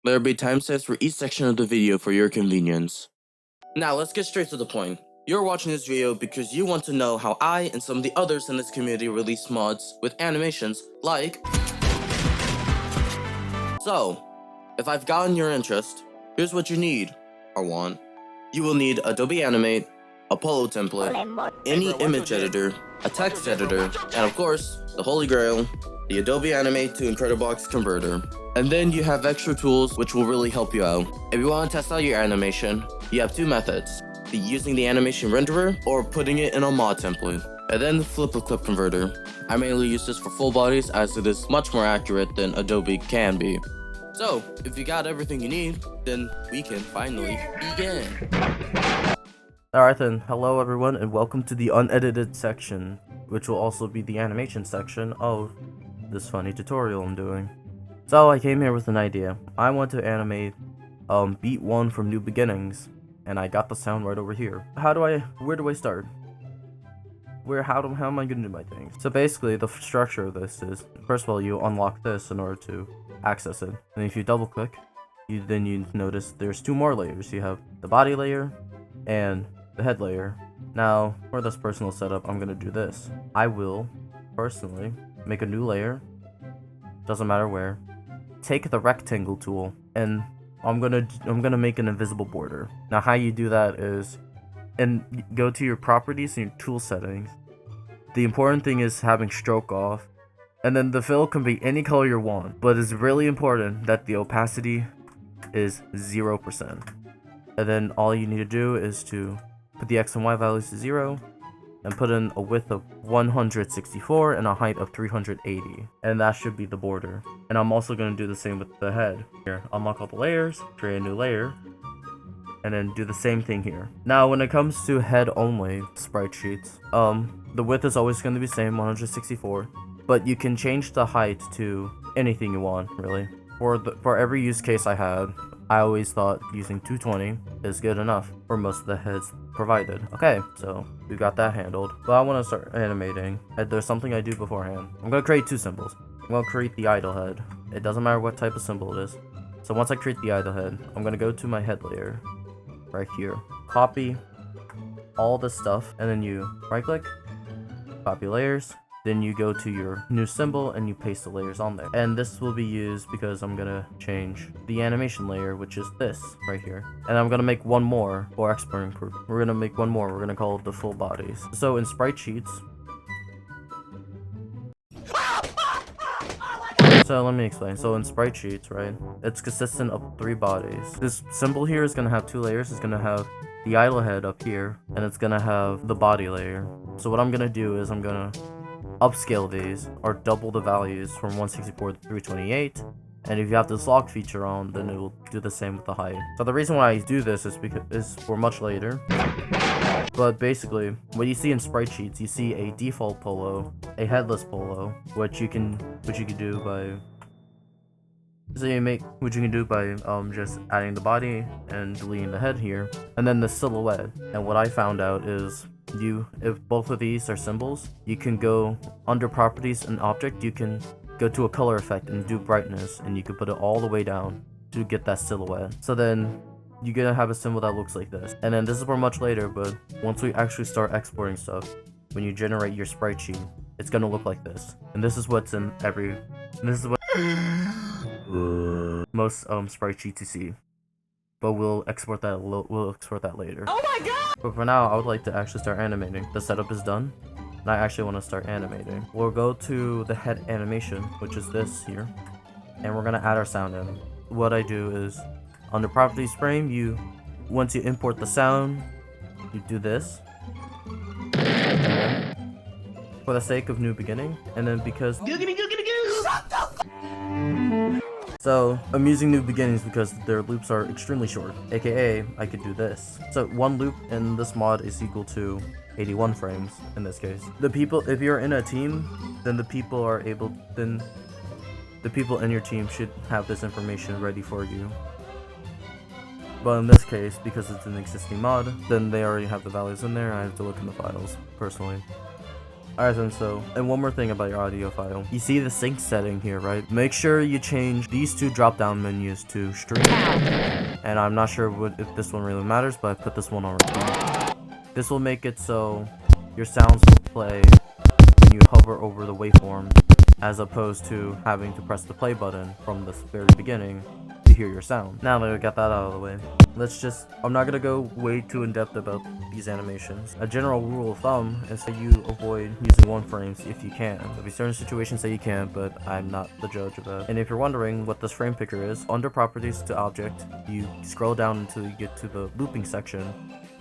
There will be timestamps for each section of the video for your convenience. Now let's get straight to the point. You're watching this video because you want to know how I and some of the others in this community release mods with animations like... So, if I've gotten your interest, here's what you need, or want. You will need Adobe Animate, a Polo template, any image editor, a text editor, and of course, the holy grail, the Adobe Animate to Incredibox converter. And then you have extra tools which will really help you out. If you want to test out your animation, you have two methods: using the animation renderer or putting it in a mod template. And then flip a clip converter. I mainly use this for full bodies as it is much more accurate than Adobe can be. So, if you got everything you need, then we can finally begin. Alright then, hello everyone and welcome to the unedited section, which will also be the animation section of this funny tutorial I'm doing. So I came here with an idea. I want to animate beat 1 from New Beginnings, and I got the sound right over here. Where do I start? How am I gonna do my things? So basically the structure of this is, first of all, you unlock this in order to access it. And if you double click, you notice there's two more layers. You have the body layer and the head layer. Now, for this personal setup, I'm gonna do this. I will personally make a new layer, doesn't matter where, take the rectangle tool, and I'm gonna make an invisible border. Now how you do that is, and go to your properties and your tool settings. The important thing is having stroke off, and then the fill can be any color you want, but it's really important that the opacity is 0%. And then all you need to do is to put the X and Y values to 0, and put in a width of 164 and a height of 380, and that should be the border. And I'm also going to do the same with the head. Here, unlock all the layers, create a new layer, and then do the same thing here. Now when it comes to head only sprite sheets, the width is always going to be the same, 164, but you can change the height to anything you want, really. For every use case I had, I always thought using 220 is good enough for most of the heads provided. Okay, so we got that handled. But I want to start animating. There's something I do beforehand. I'm going to create two symbols. I'm going to create the idle head. It doesn't matter what type of symbol it is. So once I create the idle head, I'm going to go to my head layer right here. Copy all this stuff, and then you right click, copy layers. Then you go to your new symbol and you paste the layers on there. And this will be used because I'm gonna change the animation layer, which is this right here. And I'm gonna make one more for exporting. We're gonna make one more. We're gonna call it the full bodies. So in Spritesheets, so let me explain. So in Spritesheets, right, it's consistent of 3 bodies. This symbol here is gonna have 2 layers. It's gonna have the idle head up here, and it's gonna have the body layer. So what I'm gonna do is I'm gonna upscale these, or double the values from 164 to 328, and if you have this lock feature on, then it will do the same with the height. So the reason why I do this is because it's for much later, but basically what you see in Spritesheets, you see a default polo, a headless polo, which you can do by just adding the body and deleting the head here, and then the silhouette. And what I found out is, if both of these are symbols, you can go under properties and object, you can go to a color effect and do brightness, and you can put it all the way down to get that silhouette. So then you're gonna have a symbol that looks like this. And then this is for much later, but once we actually start exporting stuff, when you generate your sprite sheet, it's gonna look like this. And this is what's in this is what most sprite sheets you see. But we'll export that later. Oh my god! But for now, I would like to actually start animating. The setup is done, and I actually want to start animating. We'll go to the head animation, which is this here, and we're gonna add our sound in. What I do is, under properties frame, once you import the sound, you do this. For the sake of New Beginning, and then because so I'm using New Beginnings because their loops are extremely short, aka I could do this. So one loop in this mod is equal to 81 frames in this case. If you're in a team, then the people in your team should have this information ready for you. But in this case, because it's an existing mod, then they already have the values in there. I have to look in the files personally. Alright then, so, and one more thing about your audio file. You see the sync setting here, right? Make sure you change these two drop-down menus to stream. And I'm not sure if this one really matters, but I put this one on repeat. This will make it so your sounds will play when you hover over the waveform, as opposed to having to press the play button from the very beginning to hear your sound. Now that we got that out of the way, I'm not gonna go way too in depth about these animations. A general rule of thumb is that you avoid using one frames if you can. There'll be certain situations that you can, but I'm not the judge of that. And if you're wondering what this frame picker is, under properties to object, you scroll down until you get to the looping section,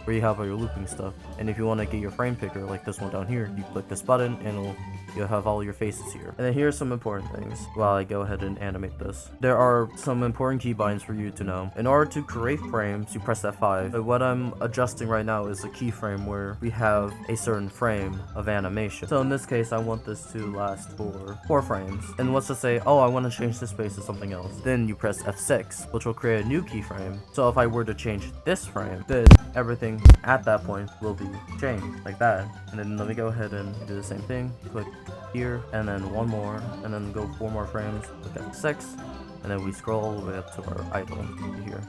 where you have all your looping stuff. And if you want to get your frame picker, like this one down here, you click this button and you'll have all your faces here. And then here's some important things while I go ahead and animate this. There are some important keybinds for you to know. In order to create frames, you press F5. But what I'm adjusting right now is a keyframe where we have a certain frame of animation. So in this case, I want this to last for 4 frames. And let's just say, oh, I want to change this space to something else. Then you press F6, which will create a new keyframe. So if I were to change this frame, then everything at that point will be changed like that. And then let me go ahead and do the same thing. Click here, and then one more, and then go 4 more frames. Click F6, and then we scroll all the way up to our idle here.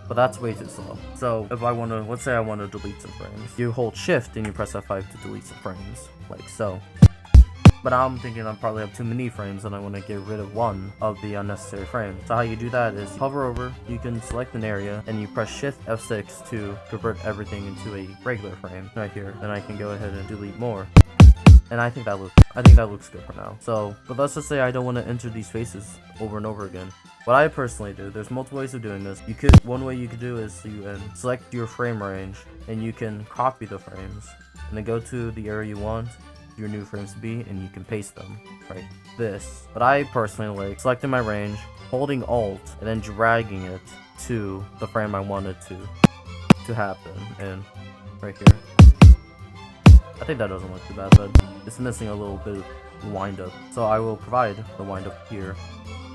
But that's way too slow. So if I want to, let's say I want to delete some frames, you hold shift and you press F5 to delete some frames, like so. But I'm thinking I probably have too many frames and I want to get rid of one of the unnecessary frames. So how you do that is hover over, you can select an area, and you press shift F6 to convert everything into a regular frame right here. Then I can go ahead and delete more. And I think that looks good for now. So, but let's just say I don't want to enter these faces over and over again. What I personally do, there's multiple ways of doing this. One way you could do is you can select your frame range, and you can copy the frames, and then go to the area you want your new frames to be, and you can paste them, right? This. But I personally like selecting my range, holding Alt, and then dragging it to the frame I wanted to happen, and right here. I think that doesn't look too bad, but it's missing a little bit of wind up. So I will provide the wind up here,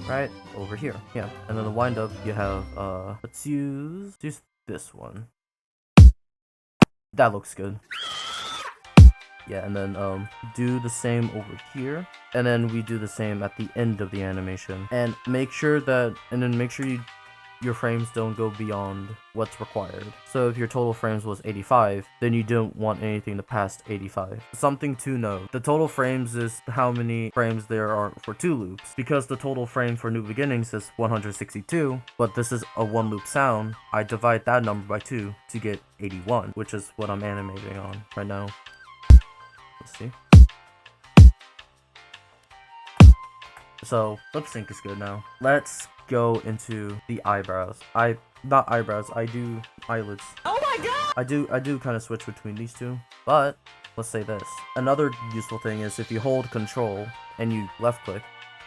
right over here. Yeah, and then the wind up you have, let's use this one. That looks good. Yeah, and then do the same over here, and then we do the same at the end of the animation. And make sure your frames don't go beyond what's required. So if your total frames was 85, then you don't want anything to pass 85. Something to note, the total frames is how many frames there are for 2 loops. Because the total frame for New Beginnings is 162, but this is a 1 loop sound, I divide that number by 2 to get 81, which is what I'm animating on right now. Let's see. So Lipsync is good now. Let's go into the eyebrows. Not eyebrows, I do eyelids. Oh my god! I do kind of switch between these two, but let's say this. Another useful thing is if you hold Control and you left click,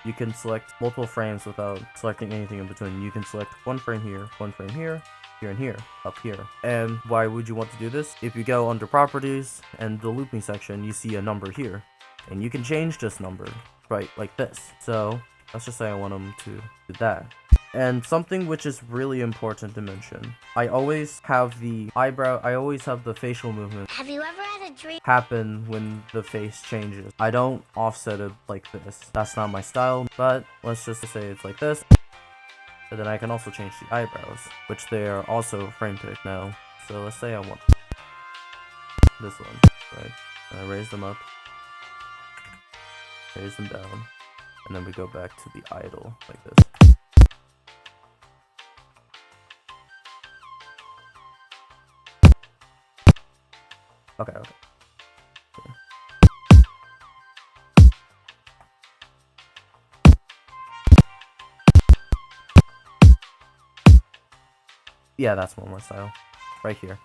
you can select multiple frames without selecting anything in between. You can select 1 frame here, 1 frame here, here and here, up here. And why would you want to do this? If you go under properties and the looping section, you see a number here, and you can change this number, right, like this. So let's just say I want them to do that. And something which is really important to mention, I always have the facial movement Have you ever had a dream happen when the face changes. I don't offset it like this. That's not my style, but let's just say it's like this. And then I can also change the eyebrows, which they are also frame picked now. So let's say I want this one, right? And I raise them up, raise them down, and then we go back to the idle like this. Okay. Yeah, that's one more style. Right here.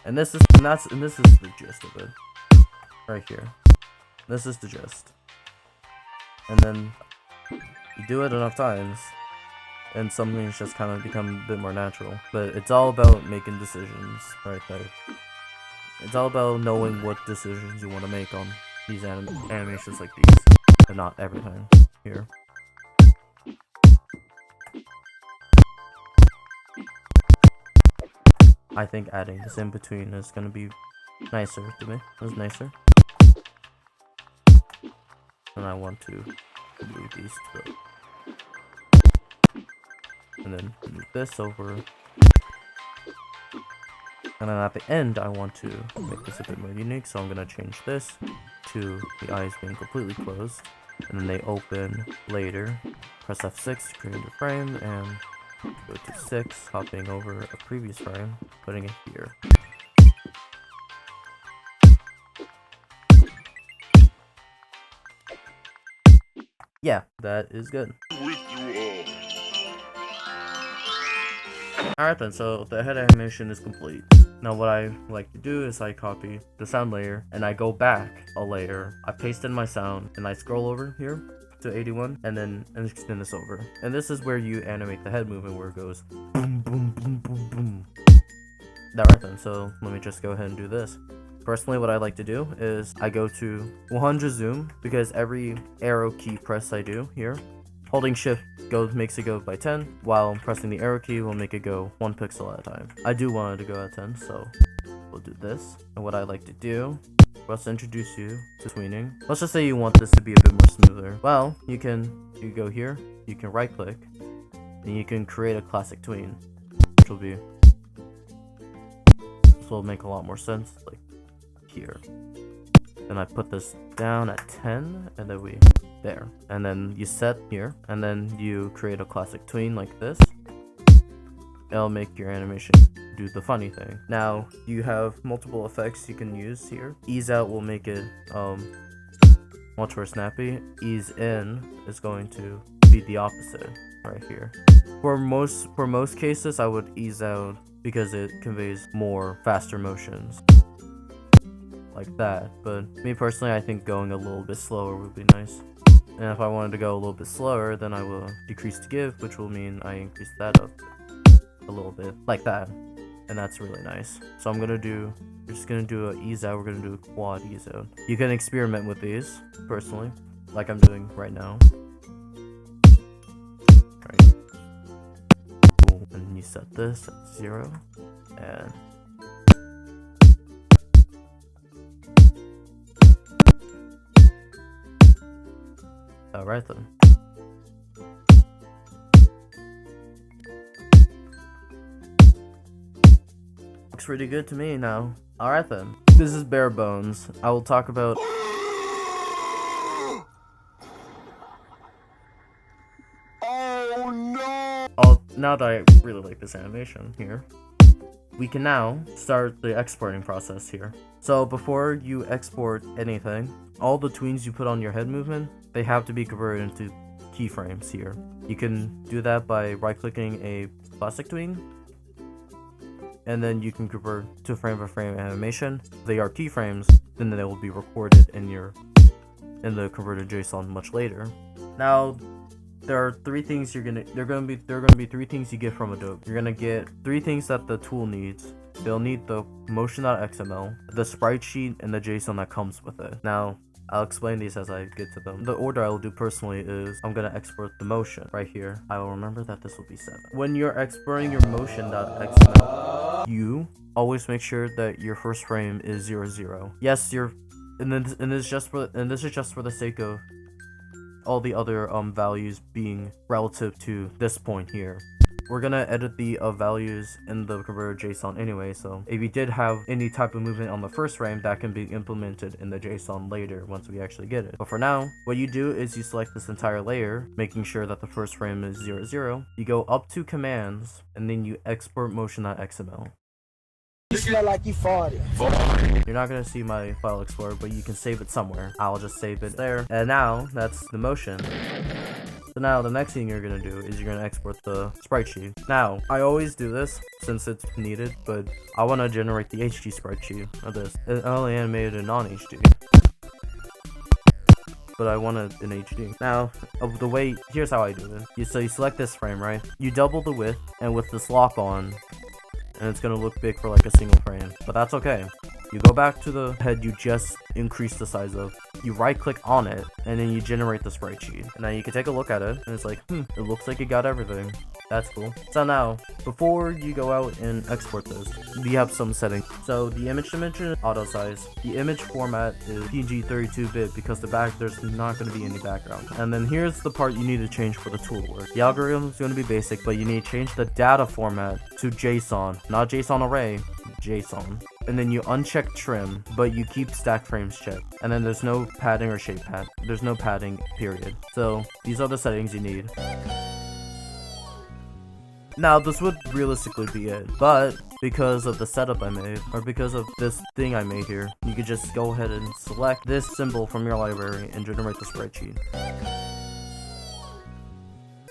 And this is the gist of it. Right here. This is the gist. And then you do it enough times, and something's just kind of become a bit more natural. But it's all about making decisions, right? Like, it's all about knowing what decisions you want to make on these animations like these, and not everything here. I think adding this in between is gonna be nicer to me. It's nicer. And I want to move these two. And then move this over. And then at the end, I want to make this a bit more unique, so I'm gonna change this to the eyes being completely closed. And then they open later. Press F6 to create a frame, and go to 6, hopping over a previous frame, putting it here. Yeah, that is good. Alright then, so the head animation is complete. Now what I like to do is I copy the sound layer, and I go back a layer, I paste in my sound, and I scroll over here to 81, and then extend this over. And this is where you animate the head movement, where it goes boom, boom, boom, boom, boom. Alright then, so let me just go ahead and do this. Personally, what I like to do is I go to 100 zoom, because every arrow key press I do here, holding shift makes it go by 10, while pressing the arrow key will make it go 1 pixel at a time. I do want it to go at 10, so we'll do this. And what I like to do, let's introduce you to tweening. Let's just say you want this to be a bit more smoother. Well, you go here, you can right click, and you can create a classic tween, which will be, this will make a lot more sense, like here. And I put this down at 10, and then there. And then you set here, and then you create a classic tween like this. It'll make your animation do the funny thing. Now, you have multiple effects you can use here. Ease out will make it much more snappy. Ease in is going to be the opposite right here. For most cases, I would ease out because it conveys more faster motions. Like that, but me personally, I think going a little bit slower would be nice. And if I wanted to go a little bit slower, then I will decrease the give, which will mean I increase that up a little bit, like that. And that's really nice. So we're just gonna do a ease out, we're gonna do a quad ease out. You can experiment with these, personally, like I'm doing right now. Alright. Cool. And you set this at 0, and alright then. Looks pretty good to me now. Alright then. This is bare bones. I will talk about now that I really like this animation here, we can now start the exporting process here. So before you export anything, all the tweens you put on your head movement, they have to be converted into keyframes here. You can do that by right-clicking a classic tween, and then you can convert to frame-by-frame animation. If they are keyframes, then they will be recorded in the converted JSON much later. Now, there are three things there are gonna be 3 things you get from Adobe. You're gonna get 3 things that the tool needs. They'll need the motion.xml, the Spritesheet, and the JSON that comes with it. Now, I'll explain these as I get to them. The order I will do personally is I'm gonna export the motion right here. I will remember that this will be 7. When you're exporting your motion.xml, you always make sure that your first frame is 0, 0. Yes, and this is just for the sake of all the other values being relative to this point here. We're gonna edit the values in the converted JSON anyway, so if you did have any type of movement on the first frame, that can be implemented in the JSON later once we actually get it. But for now, what you do is you select this entire layer, making sure that the first frame is 0, 0. You go up to commands, and then you export motion.xml. You smell like you farted. You're not gonna see my file explorer, but you can save it somewhere. I'll just save it there. And now, that's the motion. So now, the next thing you're gonna do is you're gonna export the Spritesheet. Now, I always do this, since it's needed, but I wanna generate the HD Spritesheet of this. It only animated in non-HD. But I want it in HD. Now, here's how I do it. So you select this frame, right? You double the width, and with this lock on, and it's gonna look big for like a single frame, but that's okay. You go back to the head you just increased the size of, you right click on it, and then you generate the sprite sheet. And now you can take a look at it, and it's like, it looks like it got everything. That's cool. So now, before you go out and export this, we have some settings. So the image dimension, auto size. The image format is PNG 32-bit because there's not going to be any background. And then here's the part you need to change for the tool to work. The algorithm is going to be basic, but you need to change the data format to JSON, not JSON array, JSON. And then you uncheck trim, but you keep stack frames checked. And then there's no padding or shape pad. There's no padding, period. So these are the settings you need. Now, this would realistically be it, but because of the setup I made, or because of this thing I made here, you could just go ahead and select this symbol from your library and generate the spreadsheet.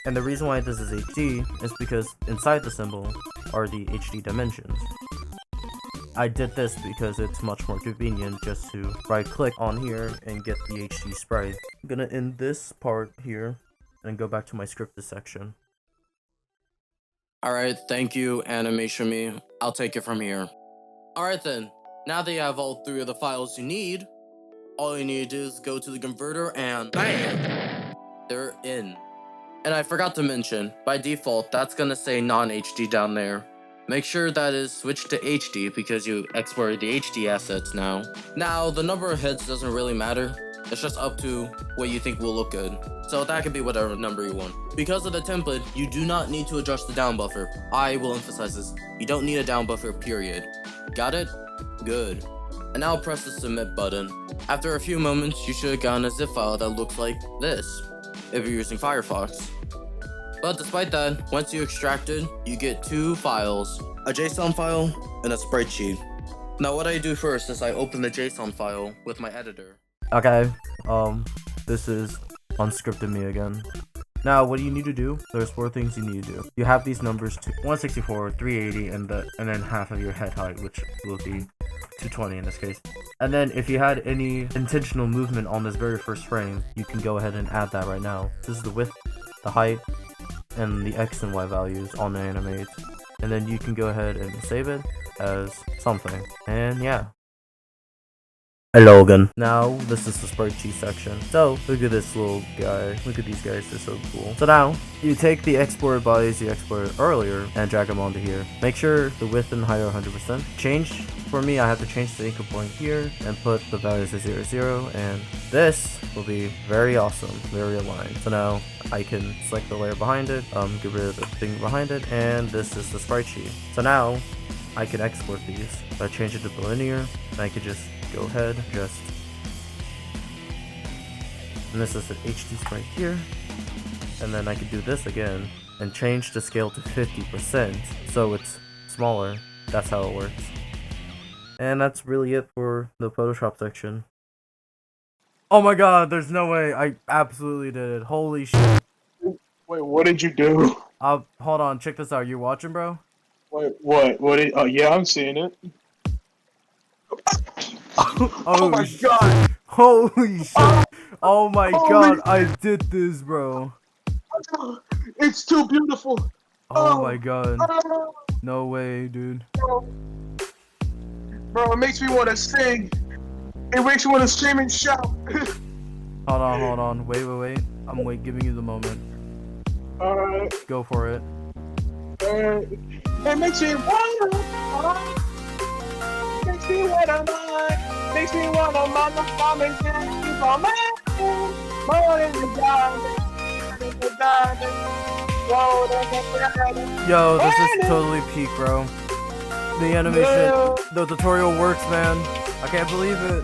And the reason why this is HD is because inside the symbol are the HD dimensions. I did this because it's much more convenient just to right click on here and get the HD sprite. I'm gonna end this part here and go back to my scripted section. Alright, thank you, Animation Me. I'll take it from here. Alright then, now that you have all 3 of the files you need, all you need to do is go to the converter and BAM! They're in. And I forgot to mention, by default, that's gonna say non-HD down there. Make sure that is switched to HD because you exported the HD assets now. Now, the number of heads doesn't really matter. It's just up to what you think will look good. So that could be whatever number you want. Because of the template, you do not need to adjust the down buffer. I will emphasize this. You don't need a down buffer, period. Got it? Good. And now press the submit button. After a few moments, you should have gotten a zip file that looks like this, if you're using Firefox. But despite that, once you extract it, you get 2 files, a JSON file and a sprite sheet. Now what I do first is I open the JSON file with my editor. Okay, this is Unscripted Me again. Now, what do you need to do? There's 4 things you need to do. You have these numbers, 164, 380, and then half of your head height, which will be 220 in this case. And then if you had any intentional movement on this very first frame, you can go ahead and add that right now. This is the width, the height, and the X and Y values on the animate. And then you can go ahead and save it as something. And yeah. Hello again. Now, this is the sprite sheet section. So, look at this little guy. Look at these guys, they're so cool. So now, you take the exported bodies you exported earlier and drag them onto here. Make sure the width and height are 100%. Change, for me, I have to change the anchor point here and put the values to 0, 0, and this will be very awesome, very aligned. So now, I can select the layer behind it, get rid of the thing behind it, and this is the sprite sheet. So now, I can export these. If I change it to linear, and I could just go ahead, and this is an HD sprite here, and then I could do this again and change the scale to 50% so it's smaller. That's how it works. And that's really it for the Photoshop section. Oh my god, there's no way. I absolutely did it. Holy shit. Wait, what did you do? Hold on, check this out. You watching, bro? Wait, what? What did? Oh, yeah, I'm seeing it. Oh my shit. god! Holy shit! Oh my god, I did this, bro. It's too beautiful. Oh my god. Oh, No way, dude. bro, it makes me want to sing. It makes me want to scream and shout. Hold on. Wait. I'm giving you the moment. Alright. Go for it. It makes me wanna. Makes me wanna mind. Makes me wanna mind the farm and keep on more than the diamond. Yo, this is totally peak, bro. The animation, the tutorial works, man. I can't believe it.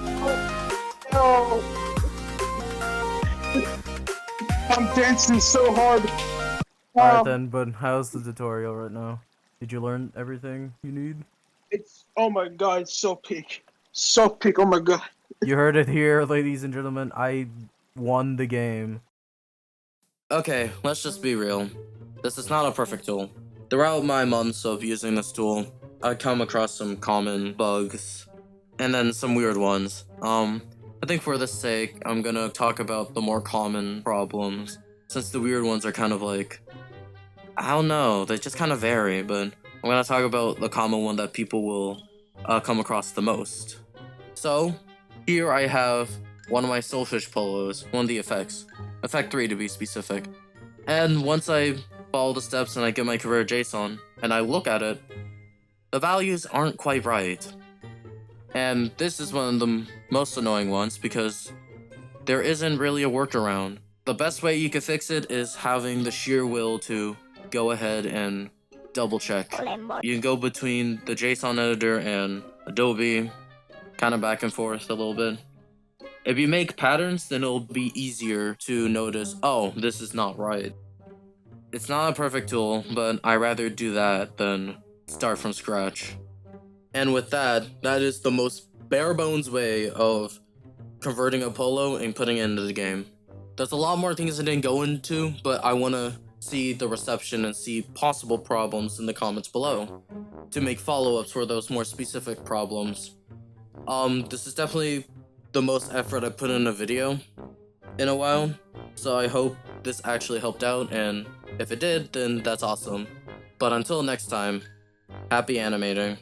I'm dancing so hard. Alright then, but how's the tutorial right now? Did you learn everything you need? It's, oh my god, it's so peak. So peak, oh my god. You heard it here, ladies and gentlemen. I won the game. Okay, let's just be real. This is not a perfect tool. Throughout my months of using this tool, I come across some common bugs, and then some weird ones. I think for this sake, I'm gonna talk about the more common problems, since the weird ones are kind of like, I don't know, they just kind of vary, but I'm gonna talk about the common one that people will come across the most. So, here I have one of my Soulfish polos, one of the effects. Effect 3 to be specific. And once I follow the steps and I get my converted JSON, and I look at it, the values aren't quite right. And this is one of the most annoying ones because there isn't really a workaround. The best way you can fix it is having the sheer will to go ahead and double check. You can go between the JSON editor and Adobe, kind of back and forth a little bit. If you make patterns, then it'll be easier to notice, oh, this is not right. It's not a perfect tool, but I'd rather do that than start from scratch. And with that, that is the most bare bones way of converting a polo and putting it into the game. There's a lot more things I didn't go into, but I want to see the reception and see possible problems in the comments below to make follow-ups for those more specific problems. This is definitely the most effort I put in a video in a while, so I hope this actually helped out, and if it did, then that's awesome. But until next time, happy animating.